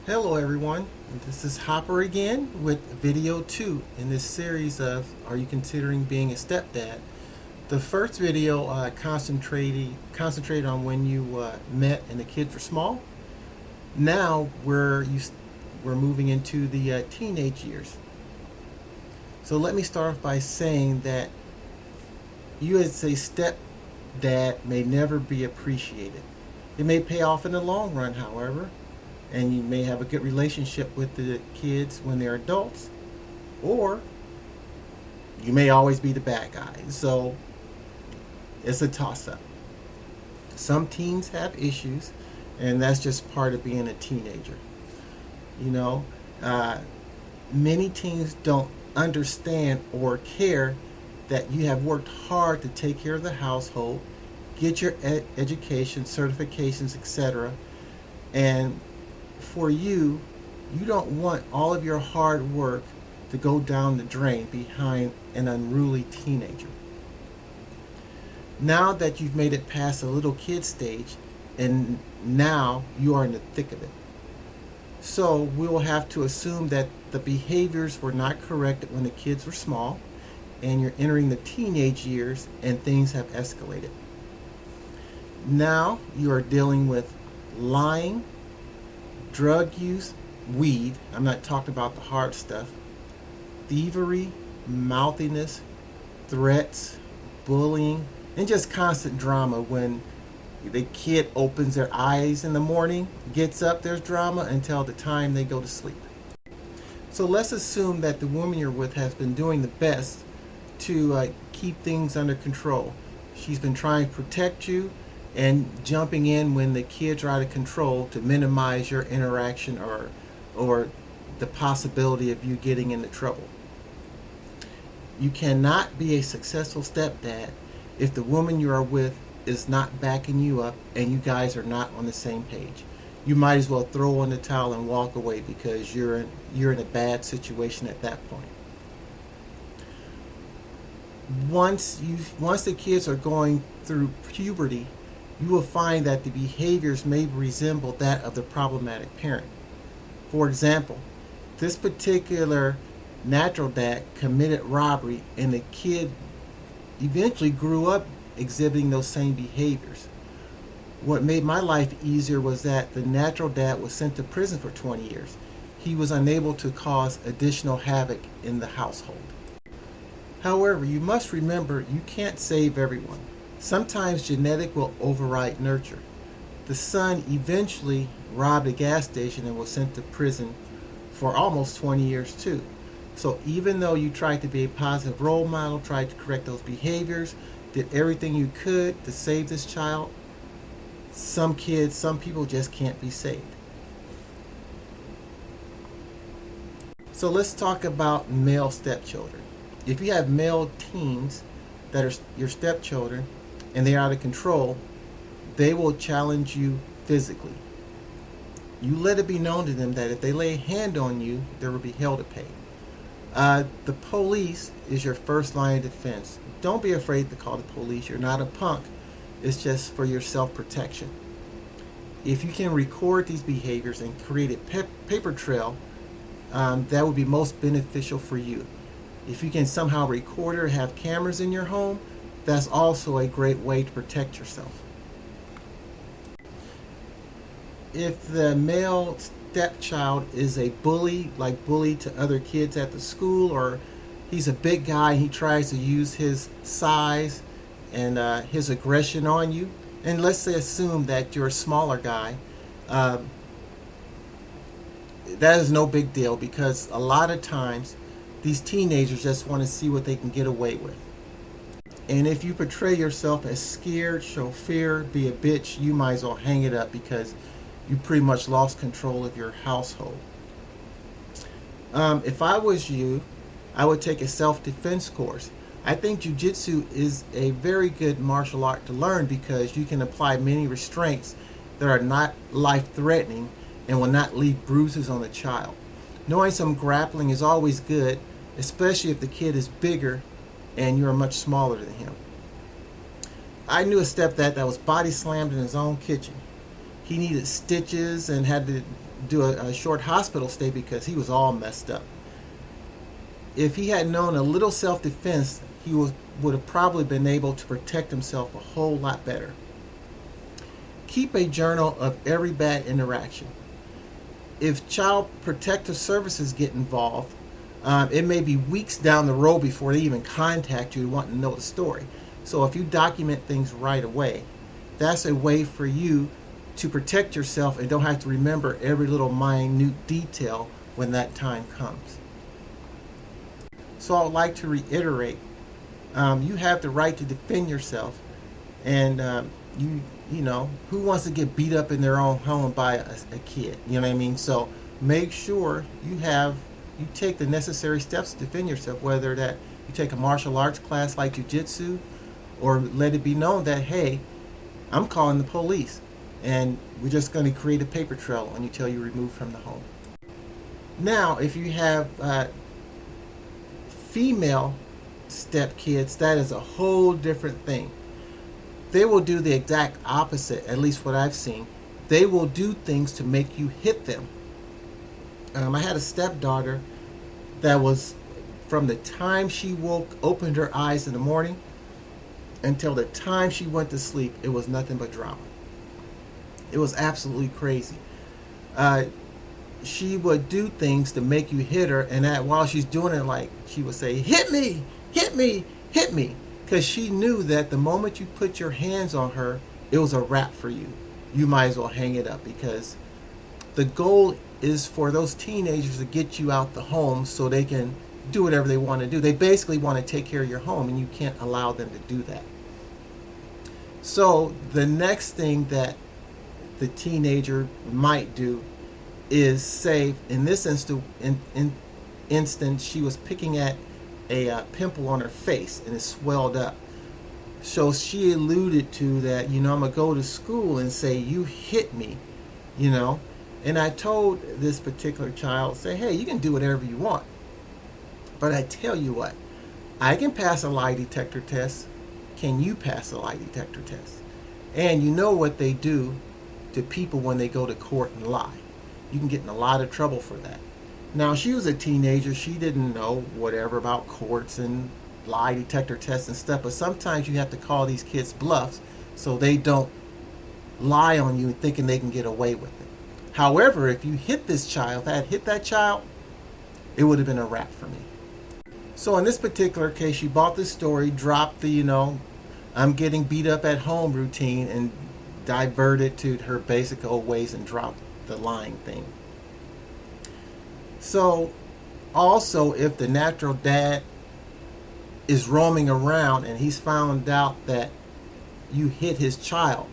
Hello everyone, this is Hopper again with video 2 in this series of Are You Considering Being a Stepdad? The first video concentrated on when you met and the kids were small. Now we're moving into the teenage years. So let me start off by saying that you as a stepdad may never be appreciated. It may pay off in the long run, however, and you may have a good relationship with the kids when they're adults, or you may always be the bad guy. So it's a toss-up. Some teens have issues, and that's just part of being a teenager. You know, uh, many teens don't understand or care that you have worked hard to take care of the household, get your education, certifications, etc. And for you, you don't want all of your hard work to go down the drain behind an unruly teenager. Now that you've made it past the little kid stage, and now you are in the thick of it. So we will have to assume that the behaviors were not corrected when the kids were small, and you're entering the teenage years and things have escalated. Now you are dealing with lying, drug use, weed, I'm not talking about the hard stuff, thievery, mouthiness, threats, bullying, and just constant drama. When the kid opens their eyes in the morning, gets up, there's drama until the time they go to sleep. So let's assume that the woman you're with has been doing the best to keep things under control. She's been trying to protect you and jumping in when the kids are out of control to minimize your interaction or the possibility of you getting into trouble. You cannot be a successful stepdad if the woman you are with is not backing you up and you guys are not on the same page. You might as well throw in the towel and walk away because you're in a bad situation at that point. Once the kids are going through puberty, you will find that the behaviors may resemble that of the problematic parent. For example, this particular natural dad committed robbery and the kid eventually grew up exhibiting those same behaviors. What made my life easier was that the natural dad was sent to prison for 20 years. He was unable to cause additional havoc in the household. However, you must remember you can't save everyone. Sometimes genetic will override nurture. The son eventually robbed a gas station and was sent to prison for almost 20 years too. So even though you tried to be a positive role model, tried to correct those behaviors, did everything you could to save this child, some people just can't be saved. So let's talk about male stepchildren. If you have male teens that are your stepchildren, and they're out of control, they will challenge you physically. You let it be known to them that if they lay a hand on you, there will be hell to pay. The police is your first line of defense. Don't be afraid to call the police. You're not a punk. It's just for your self-protection. If you can record these behaviors and create a paper trail, that would be most beneficial for you. If you can somehow record or have cameras in your home, that's also a great way to protect yourself. If the male stepchild is a bully to other kids at the school, or he's a big guy and he tries to use his size and his aggression on you, and let's say assume that you're a smaller guy, that is no big deal because a lot of times these teenagers just want to see what they can get away with. And if you portray yourself as scared, show fear, be a bitch, you might as well hang it up because you pretty much lost control of your household. If I was you, I would take a self-defense course. I think jiu-jitsu is a very good martial art to learn because you can apply many restraints that are not life-threatening and will not leave bruises on the child. Knowing some grappling is always good, especially if the kid is bigger and you're much smaller than him. I knew a stepdad that was body slammed in his own kitchen. He needed stitches and had to do a short hospital stay because he was all messed up. If he had known a little self-defense, he would have probably been able to protect himself a whole lot better. Keep a journal of every bad interaction. If Child Protective Services get involved, it may be weeks down the road before they even contact you wanting to know the story. So if you document things right away, that's a way for you to protect yourself and don't have to remember every little minute detail when that time comes. So I would like to reiterate, you have the right to defend yourself, and you know, who wants to get beat up in their own home by a kid? You know what I mean? So make sure you take the necessary steps to defend yourself, whether that you take a martial arts class like jiu-jitsu, or let it be known that, hey, I'm calling the police, and we're just going to create a paper trail until you're removed from the home. Now, if you have female stepkids, that is a whole different thing. They will do the exact opposite, at least what I've seen. They will do things to make you hit them. I had a stepdaughter that was, from the time she opened her eyes in the morning until the time she went to sleep, it was nothing but drama. It was absolutely crazy. She would do things to make you hit her, and that while she's doing it, like, she would say, hit me, hit me, hit me. Because she knew that the moment you put your hands on her, it was a wrap for you. You might as well hang it up, because the goal is for those teenagers to get you out the home so they can do whatever they want to do. They basically want to take care of your home, and you can't allow them to do that. So the next thing that the teenager might do is say, in this instance, she was picking at a pimple on her face, and it swelled up. So she alluded to that, I'm going to go to school and say, you hit me, And I told this particular child, say, hey, you can do whatever you want. But I tell you what, I can pass a lie detector test. Can you pass a lie detector test? And you know what they do to people when they go to court and lie. You can get in a lot of trouble for that. Now, she was a teenager. She didn't know whatever about courts and lie detector tests and stuff. But sometimes you have to call these kids bluffs so they don't lie on you thinking they can get away with it. However, if you hit this child, if I had hit that child, it would have been a wrap for me. So in this particular case, she bought this story, dropped the, I'm getting beat up at home routine, and diverted to her basic old ways and dropped the lying thing. So also, if the natural dad is roaming around and he's found out that you hit his child,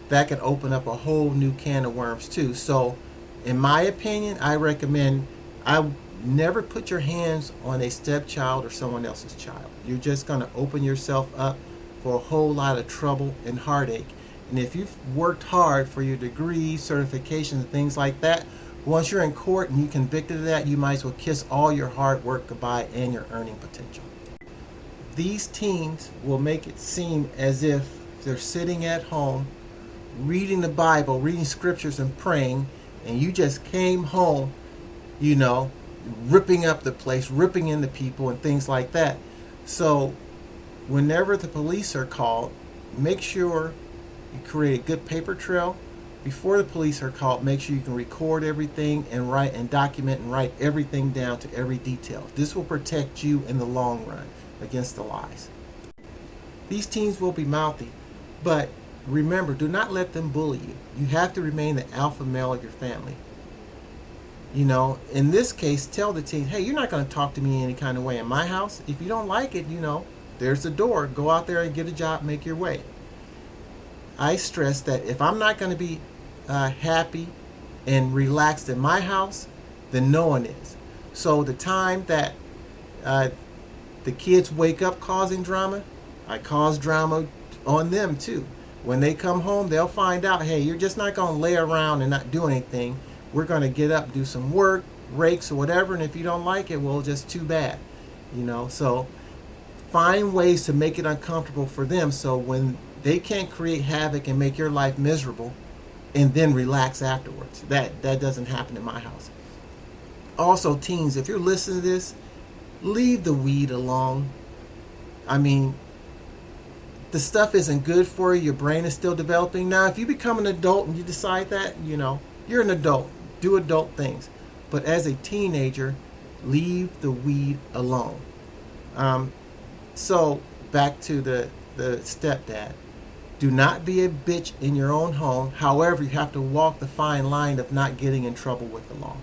that can open up a whole new can of worms too. So in my opinion, I recommend, I never put your hands on a stepchild or someone else's child. You're just going to open yourself up for a whole lot of trouble and heartache. And if you've worked hard for your degrees, certifications, and things like that, once you're in court and you're convicted of that, you might as well kiss all your hard work goodbye and your earning potential. These teens will make it seem as if they're sitting at home, reading the Bible, reading scriptures and praying, and you just came home, ripping up the place, ripping into people and things like that. So whenever the police are called, make sure you create a good paper trail. Before the police are called, make sure you can record everything and write and document and write everything down to every detail. This will protect you in the long run against the lies. These teens will be mouthy, but remember, do not let them bully you. You have to remain the alpha male of your family. In this case, tell the teen, hey, you're not going to talk to me any kind of way in my house. If you don't like it, there's the door. Go out there and get a job, make your way. I stress that if I'm not going to be happy and relaxed in my house, then no one is. So the time that the kids wake up causing drama, I cause drama on them too. When they come home, they'll find out, hey, you're just not going to lay around and not do anything. We're going to get up, do some work, rakes or whatever, and if you don't like it, well, just too bad. So find ways to make it uncomfortable for them, so when they can't create havoc and make your life miserable, and then relax afterwards. That doesn't happen in my house. Also, teens, if you're listening to this, leave the weed alone. I mean, the stuff isn't good for you. Your brain is still developing. Now, if you become an adult and you decide that, you're an adult. Do adult things. But as a teenager, leave the weed alone. So, back to the stepdad. Do not be a bitch in your own home. However, you have to walk the fine line of not getting in trouble with the law.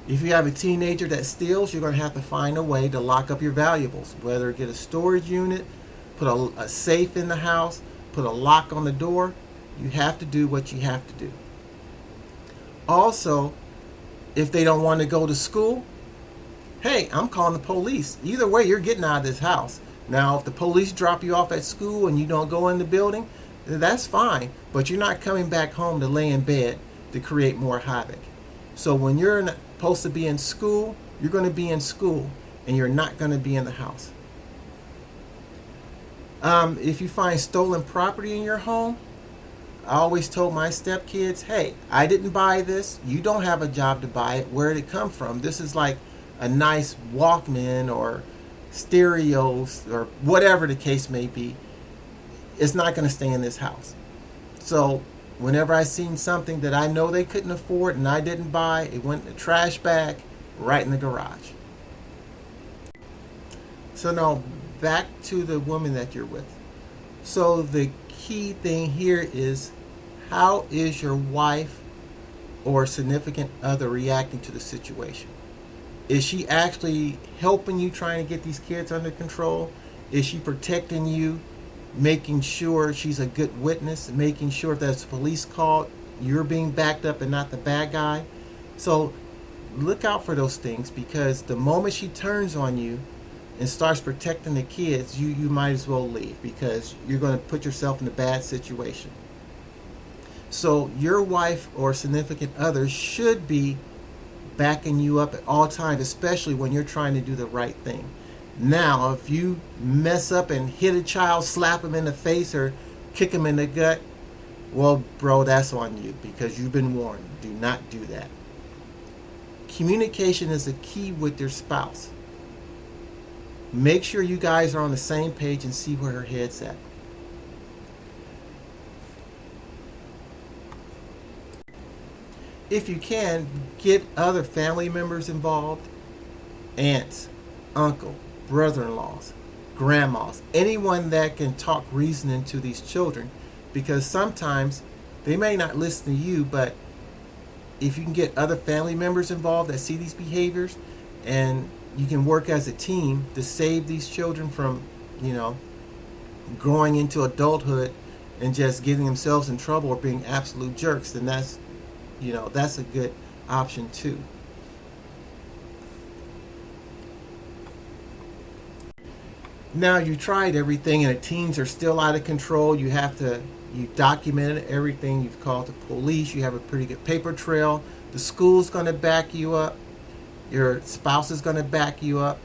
If you have a teenager that steals, you're going to have to find a way to lock up your valuables, whether get a storage unit, put a safe in the house, put a lock on the door. You have to do what you have to do. Also, if they don't want to go to school, hey, I'm calling the police. Either way, you're getting out of this house. Now, if the police drop you off at school and you don't go in the building, that's fine. But you're not coming back home to lay in bed to create more havoc. So when you're supposed to be in school, you're going to be in school, and you're not going to be in the house. If you find stolen property in your home, I always told my stepkids, hey, I didn't buy this. You don't have a job to buy it. Where did it come from? This is like a nice Walkman or stereos or whatever the case may be. It's not going to stay in this house. So whenever I seen something that I know they couldn't afford and I didn't buy, it went in the trash bag right in the garage. So now back to the woman that you're with. So the key thing here is, how is your wife or significant other reacting to the situation? Is she actually helping you trying to get these kids under control? Is she protecting you, making sure she's a good witness, making sure if there's a police call, you're being backed up and not the bad guy? So look out for those things, because the moment she turns on you and starts protecting the kids, you might as well leave, because you're going to put yourself in a bad situation. So your wife or significant other should be backing you up at all times, especially when you're trying to do the right thing. Now, if you mess up and hit a child, slap him in the face or kick him in the gut, well, bro, that's on you, because you've been warned. Do not do that. Communication is a key with your spouse. Make sure you guys are on the same page and see where her head's at. If you can, get other family members involved. Aunts, uncle, brother-in-laws, grandmas, anyone that can talk reason into these children, because sometimes they may not listen to you, but if you can get other family members involved that see these behaviors, and you can work as a team to save these children from, growing into adulthood and just getting themselves in trouble or being absolute jerks, then that's a good option too. Now you tried everything and the teens are still out of control. You documented everything. You've called the police. You have a pretty good paper trail. The school's going to back you up. Your spouse is going to back you up.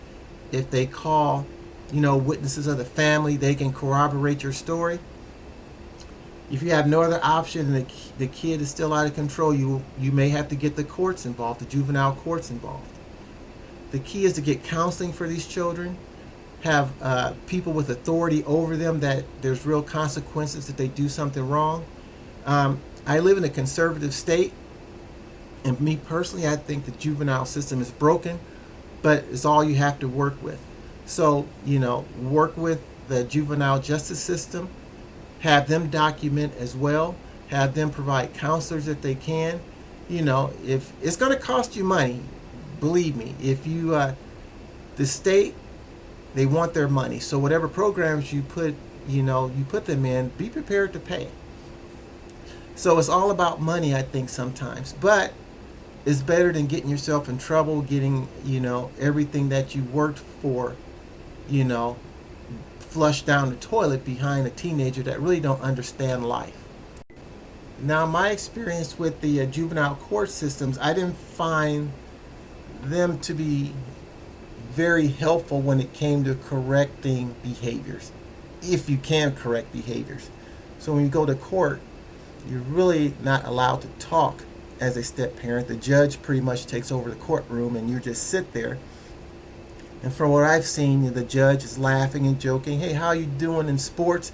If they call, witnesses of the family, they can corroborate your story. If you have no other option and the kid is still out of control, you may have to get the courts involved, the juvenile courts involved. The key is to get counseling for these children, have people with authority over them, that there's real consequences if they do something wrong. I live in a conservative state, and me personally, I think the juvenile system is broken, but it's all you have to work with. So, work with the juvenile justice system, have them document as well, have them provide counselors if they can. If it's going to cost you money, believe me, if you, the state, they want their money. So whatever programs you put them in, be prepared to pay. So it's all about money, I think, sometimes. But it's better than getting yourself in trouble, getting, everything that you worked for, flushed down the toilet behind a teenager that really don't understand life. Now, my experience with the juvenile court systems, I didn't find them to be very helpful when it came to correcting behaviors, if you can correct behaviors. So when you go to court, you're really not allowed to talk as a step parent. The judge pretty much takes over the courtroom and you just sit there. And from what I've seen, the judge is laughing and joking. Hey, how you doing in sports?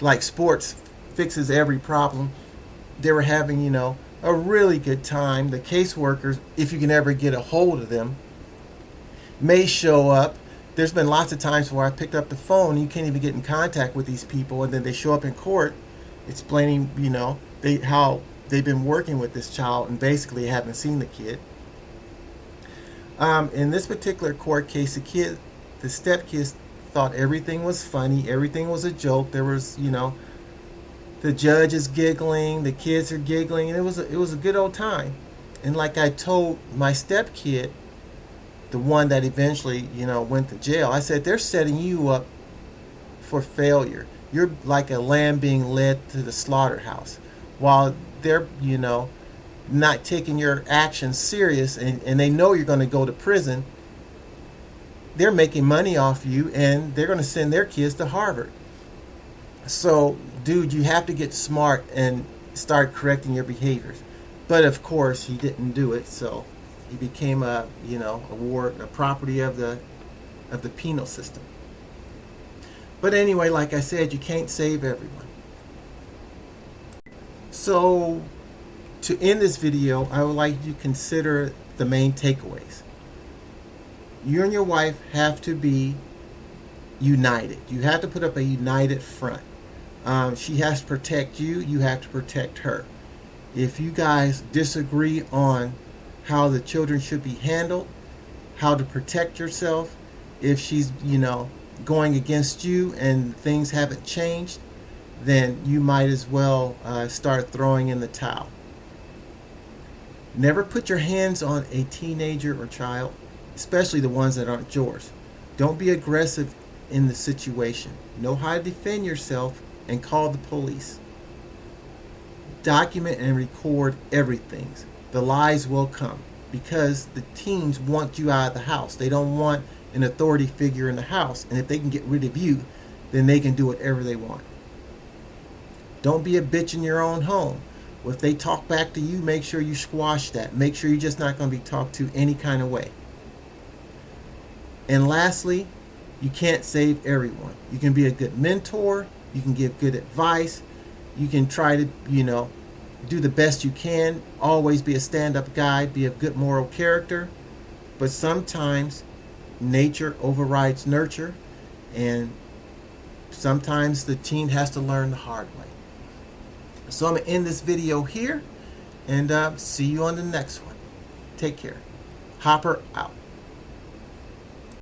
Like sports fixes every problem. They were having, a really good time. The caseworkers, if you can ever get a hold of them, may show up. There's been lots of times where I picked up the phone and you can't even get in contact with these people, and then they show up in court explaining, how they've been working with this child and basically haven't seen the kid. In this particular court case, the stepkids thought everything was funny, everything was a joke. There was, the judge is giggling, the kids are giggling, and it was a good old time. And like I told my stepkid, the one that eventually, went to jail, I said, they're setting you up for failure. You're like a lamb being led to the slaughterhouse. While they're, not taking your actions serious, and they know you're going to go to prison, they're making money off you, and they're going to send their kids to Harvard. So, dude, you have to get smart and start correcting your behaviors. But of course, he didn't do it, so he became a property of the penal system. But anyway, like I said, you can't save everyone. So, to end this video, I would like you to consider the main takeaways. You and your wife have to be united. You have to put up a united front. She has to protect you. You have to protect her. If you guys disagree on how the children should be handled, how to protect yourself, if she's, going against you and things haven't changed, then you might as well start throwing in the towel. Never put your hands on a teenager or child, especially the ones that aren't yours. Don't be aggressive in the situation. Know how to defend yourself and call the police. Document and record everything. The lies will come because the teens want you out of the house. They don't want an authority figure in the house, and if they can get rid of you, then they can do whatever they want. Don't be a bitch in your own home. If they talk back to you, make sure you squash that. Make sure you're just not going to be talked to any kind of way. And lastly, you can't save everyone. You can be a good mentor. You can give good advice. You can try to, do the best you can. Always be a stand-up guy. Be a good moral character. But sometimes nature overrides nurture. And sometimes the teen has to learn the hard way. So I'm going to end this video here, and see you on the next one. Take care. Hopper out.